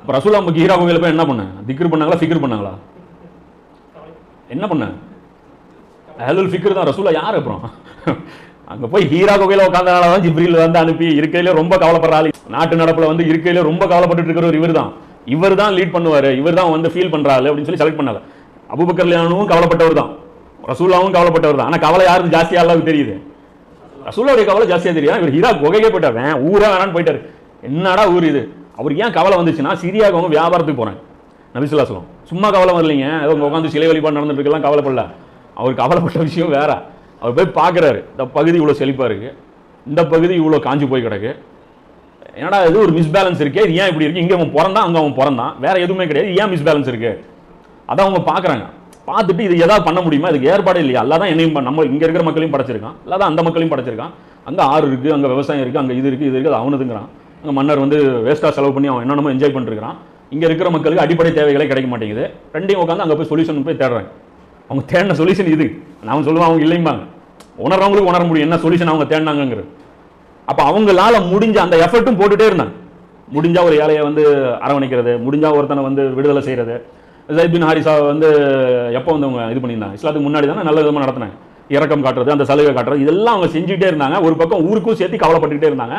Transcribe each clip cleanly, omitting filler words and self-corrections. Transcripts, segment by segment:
அப்போ ரசூலா நமக்கு ஹீரா கோகையில் போய் என்ன பண்ண? திக்ரு பண்ணாங்களா, ஃபிக்ர் பண்ணாங்களா? என்ன பண்ண? அஹ்லுல் ஃபிக்ர் தான். ரசூலா யார்? அப்புறம் அங்கே போய் ஹீரா கோகையில் உட்காந்தனால தான் ஜிப்ரீல் வந்து அனுப்பி இருக்கையிலே ரொம்ப கவலைப்படுற ஆள், நாட்டு நடப்பில் வந்து இருக்கையிலே ரொம்ப கவலைப்பட்டு இருக்கிறவர் இவர் தான் லீட் பண்ணுவார், இவர் தான் வந்து ஃபீல் பண்ணுறாரு அப்படின்னு சொல்லி செலக்ட் பண்ணாங்க. அபூபக்கர் ரலியல்லாஹு கவலைப்பட்டவர் தான், ரசூலாவும் கவலைப்பட்டவர் தான். ஆனால் கவலை யாருக்கு ஜாஸ்தியாக அல்லாஹ்வுக்கு தெரியுது? ரசூலுடைய கவலை ஜாஸ்தியாக தெரியும். இவர் ஹீரா குகைக்கே போயிட்டார், ஊரா வேணான்னு போயிட்டார். என்னடா ஊர் இது? அவருக்கு ஏன் கவலை வந்துச்சுன்னா, சிரியாவுக்கு அவங்க வியாபாரத்துக்கு போகிறேன். நபி ஸல்லல்லாஹு அலைஹி வஸல்லம் சும்மா கவலை வரலைங்க, ஏதோ உட்காந்து சிலை வழிபாடு நடந்துட்டு இருக்கலாம் கவலைப்படல. அவர் கவலைப்பட்ட விஷயம் வேற. அவர் போய் பார்க்குறாரு, இந்த பகுதி இவ்வளோ செழிப்பாக இருக்குது, இந்த பகுதி இவ்வளோ காஞ்சி போய் கிடக்கு, என்னடா இது ஒரு மிஸ்பேலன்ஸ் இருக்கே, இது ஏன் இப்படி இருக்குது? இங்கே அவன் பிறந்தான், அங்கே அவன் பிறந்தான், வேற எதுவுமே கிடையாது, ஏன் மிஸ்பேலன்ஸ் இருக்குது? அதான் அவங்க பார்க்குறாங்க. பார்த்துட்டு இது எதாவது பண்ண முடியுமா? இதுக்கு ஏற்பாடு இல்லையா? அல்லா தான் என்னையும் நம்ம இங்கே இருக்கிற மக்களையும் படைச்சிருக்கான், அல்லா தான் அந்த மக்களையும் படைச்சிருக்கான். அங்கே ஆறு இருக்குது, அங்கே விவசாயம் இருக்குது, அங்கே இது இருக்குது அது அவனுதுங்கிறான். அங்கே மன்னர் வந்து வேஸ்ட்டாக செலவு பண்ணி அவன் என்னென்னமோ என்ஜாய் பண்ணிருக்கான். இங்கே இருக்கிற மக்களுக்கு அடிப்படை தேவைகளே கிடைக்க மாட்டேங்குது. ரெண்டையும் உட்காந்து அங்கே போய் சொல்யூஷன் போய் தேடுறாங்க. அவங்க தேடின சொல்யூஷன் இது. நான் சொல்லுவேன் அவங்க இல்லைம்பாங்க, உணர்றவங்களுக்கு உணர முடியும் என்ன சொல்யூஷன் அவங்க தேடினாங்கிறது. அப்போ அவங்களால முடிஞ்ச அந்த எஃபர்ட்டும் போட்டுகிட்டே இருந்தாங்க. முடிஞ்சா ஒரு ஏழையை வந்து அரவணைக்கிறது, முடிஞ்சா ஒருத்தனை வந்து விடுதலை செய்கிறது. ஸைத் பின் ஹாரிஸா வந்து எப்போ வந்து அவங்க இது பண்ணியிருந்தாங்க? இஸ்லாத்துக்கு முன்னாடி தானே நல்ல விதமாக நடத்தினாங்க. இரக்கம் காட்டுறது, அந்த சலுகை காட்டுறது, இதெல்லாம் அவங்க செஞ்சுட்டே இருந்தாங்க. ஒரு பக்கம் ஊருக்கும் சேர்த்து கவலைப்பட்டுக்கிட்டே இருந்தாங்க.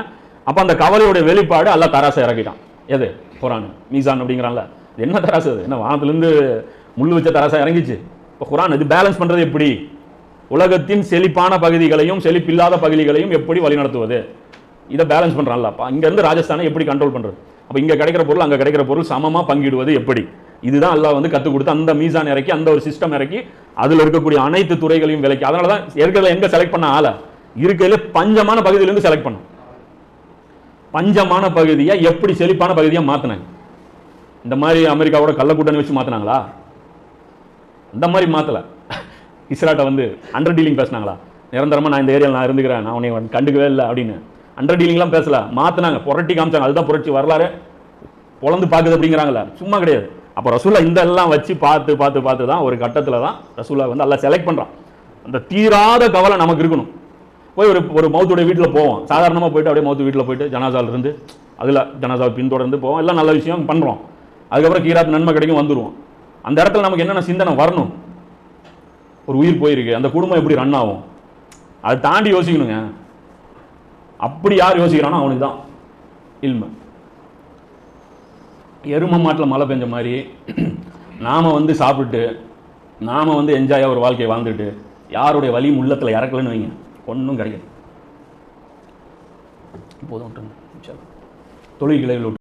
அப்போ அந்த கவலையோட வெளிப்பாடு அல்லாஹ் தராசை இறக்கிட்டான். எது? குர்ஆன் மீசான் அப்படிங்கிறான்ல, என்ன தராசு? அது என்ன வானத்துலேருந்து முள்ளு வச்ச தராசா இறங்கிச்சு? இப்போ குர்ஆன் இது பேலன்ஸ் பண்ணுறது எப்படி? உலகத்தின் செழிப்பான பகுதிகளையும் செழிப்பில்லாத பகுதிகளையும் எப்படி வழிநடத்துவது, இதை பேலன்ஸ் பண்ணுறான்லப்பா. இங்கேருந்து ராஜஸ்தானை எப்படி கண்ட்ரோல் பண்ணுறது? அப்போ இங்கே கிடைக்கிற பொருள் அங்கே கிடைக்கிற பொருள் சமமாக பங்கிடுவது எப்படி? இதுதான் அல்லாஹ் வந்து கற்றுக் கொடுத்து அந்த மீசான் இறக்கி, அந்த ஒரு சிஸ்டம் இறக்கி, அதில் இருக்கக்கூடிய அனைத்து துறைகளையும் விலைக்கு. அதனால தான் இருக்கிறதுல எங்கே செலக்ட் பண்ண ஆளை இருக்கையில் பஞ்சமான பகுதியிலேருந்து செலக்ட் பண்ணும். பஞ்சமான பகுதியை எப்படி செழிப்பான பகுதியாக மாற்றினாங்க? இந்த மாதிரி அமெரிக்காவோட கள்ள கூட்டணி வச்சு மாற்றினாங்களா? இந்த மாதிரி மாற்றலை. இஸ்ராட்டை வந்து அண்டர் டீலிங் பேசினாங்களா? நிரந்தரமாக நான் இந்த ஏரியாவில் நான் இருந்துக்கிறேன், நான் உன்னை கண்டுக்கவே இல்லை அப்படின்னு அண்டர் டீலிங்லாம் பேசல, மாற்றினாங்க, புரட்டி காமிச்சாங்க. அதுதான் புரட்சி. வரலாறு பொழந்து பார்க்குது அப்படிங்கிறாங்களா? சும்மா கிடையாது. அப்போ ரசூலா இந்த எல்லாம் வச்சு பார்த்து பார்த்து பார்த்து தான் ஒரு கட்டத்தில் தான் ரசூலா வந்து எல்லாம் செலக்ட் பண்ணுறான். அந்த தீராத கவலை நமக்கு இருக்கணும். போய் ஒரு மௌத்துடைய வீட்டில் போவோம், சாதாரணமாக போயிட்டு அப்படியே மௌத்து வீட்டில் போயிட்டு ஜனாசாவில் இருந்து அதில் ஜனாசாவை பின்தொடர்ந்து போவோம், எல்லாம் நல்ல விஷயம் பண்ணுறோம். அதுக்கப்புறம் கீராத் நன்மை கிடைக்கும், வந்துடுவோம். அந்த இடத்துல நமக்கு என்னென்ன சிந்தனை வரணும்? ஒரு உயிர் போயிருக்கு, அந்த குடும்பம் எப்படி ரன் ஆகும், அதை தாண்டி யோசிக்கணுங்க. அப்படி யார் யோசிக்கிறானோ அவனுக்கு தான் இல்மு. எரும மாட்டில் மழை பெஞ்ச மாதிரி நாம் வந்து சாப்பிட்டு நாம் வந்து என்ஜாயாக ஒரு வாழ்க்கையை வாழ்ந்துட்டு யாருடைய வலியும் உள்ளத்தில் இறக்கலன்னு வைங்க, ஒன்றும் கிடையாது. போதும் தொழுகைகளை